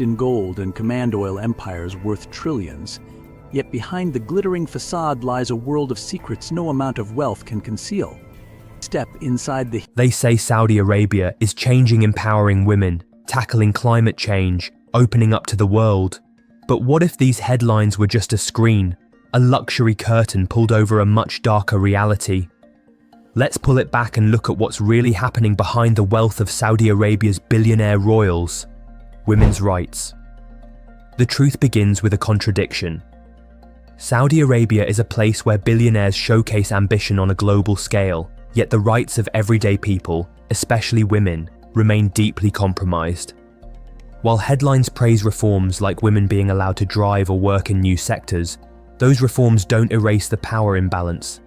in gold and command oil empires worth trillions. Yet behind the glittering facade lies a world of secrets no amount of wealth can conceal. Step inside the... They say Saudi Arabia is changing, empowering women, tackling climate change, opening up to the world. But what if these headlines were just a screen, a luxury curtain pulled over a much darker reality? Let's pull it back and look at what's really happening behind the wealth of Saudi Arabia's billionaire royals. Women's rights. The truth begins with a contradiction. Saudi Arabia is a place where billionaires showcase ambition on a global scale, yet the rights of everyday people, especially women, remain deeply compromised. While headlines praise reforms like women being allowed to drive or work in new sectors, those reforms don't erase the power imbalance.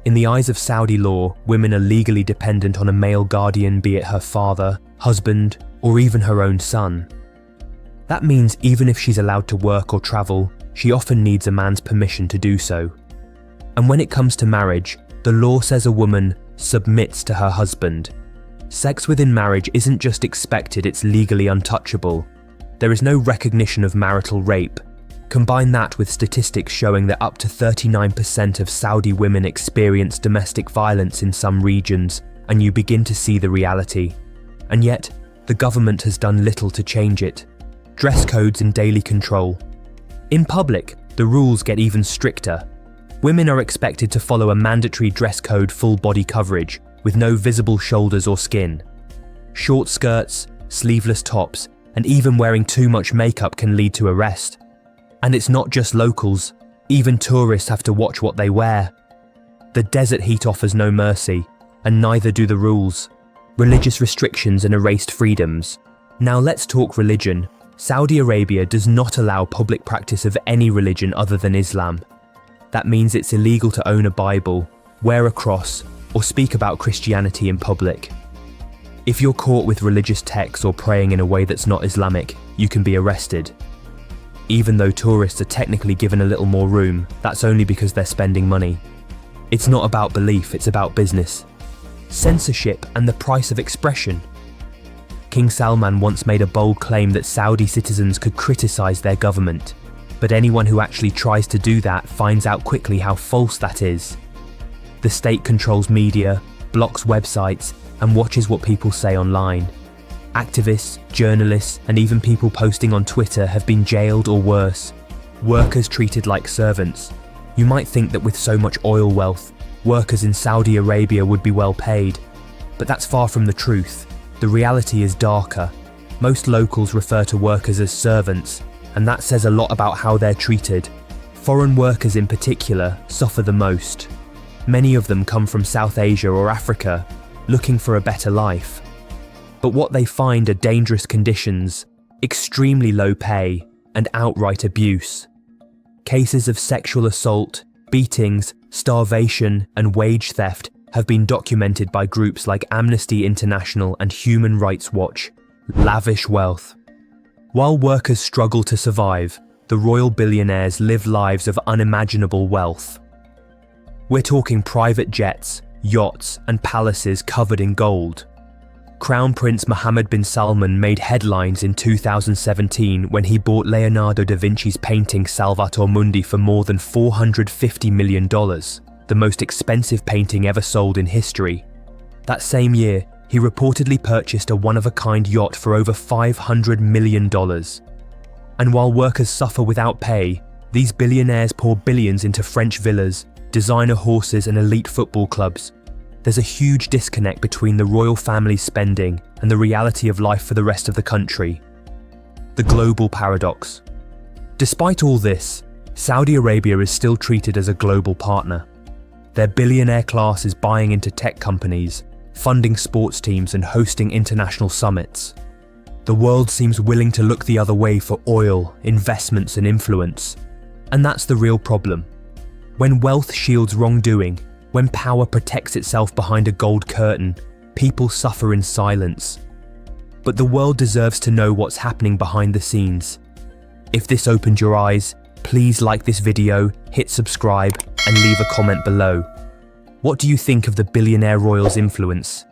In the eyes of Saudi law, women are legally dependent on a male guardian, be it her father, husband, or even her own son. That means even if she's allowed to work or travel, she often needs a man's permission to do so. And when it comes to marriage, the law says a woman submits to her husband. Sex within marriage isn't just expected, it's legally untouchable. There is no recognition of marital rape. Combine that with statistics showing that up to 39% of Saudi women experience domestic violence in some regions, and you begin to see the reality. And yet, the government has done little to change it. Dress codes and daily control. In public, the rules get even stricter. Women are expected to follow a mandatory dress code, full body coverage, with no visible shoulders or skin. Short skirts, sleeveless tops, and even wearing too much makeup can lead to arrest. And it's not just locals, even tourists have to watch what they wear. The desert heat offers no mercy, and neither do the rules. Religious restrictions and erased freedoms. Now let's talk religion. Saudi Arabia does not allow public practice of any religion other than Islam. That means it's illegal to own a Bible, wear a cross, or speak about Christianity in public. If you're caught with religious texts or praying in a way that's not Islamic, you can be arrested. Even though tourists are technically given a little more room, that's only because they're spending money. It's not about belief, it's about business. Censorship and the price of expression. King Salman once made a bold claim that Saudi citizens could criticize their government, but anyone who actually tries to do that finds out quickly how false that is. The state controls media, blocks websites, and watches what people say online. Activists, journalists, and even people posting on Twitter have been jailed or worse. Workers treated like servants. You might think that with so much oil wealth, workers in Saudi Arabia would be well paid. But that's far from the truth. The reality is darker. Most locals refer to workers as servants, and that says a lot about how they're treated. Foreign workers in particular suffer the most. Many of them come from South Asia or Africa, looking for a better life. But what they find are dangerous conditions, extremely low pay, and outright abuse. Cases of sexual assault, beatings, starvation, and wage theft have been documented by groups like Amnesty International and Human Rights Watch. Lavish wealth. While workers struggle to survive, the royal billionaires live lives of unimaginable wealth. We're talking private jets, yachts, and palaces covered in gold. Crown Prince Mohammed bin Salman made headlines in 2017 when he bought Leonardo da Vinci's painting Salvator Mundi for more than $450 million, the most expensive painting ever sold in history. That same year, he reportedly purchased a one-of-a-kind yacht for over $500 million. And while workers suffer without pay, these billionaires pour billions into French villas, designer horses, and elite football clubs. There's a huge disconnect between the royal family's spending and the reality of life for the rest of the country. The global paradox. Despite all this, Saudi Arabia is still treated as a global partner. Their billionaire class is buying into tech companies, funding sports teams, and hosting international summits. The world seems willing to look the other way for oil, investments, and influence. And that's the real problem. When wealth shields wrongdoing, when power protects itself behind a gold curtain, people suffer in silence. But the world deserves to know what's happening behind the scenes. If this opened your eyes, please like this video, hit subscribe, and leave a comment below. What do you think of the billionaire royals' influence?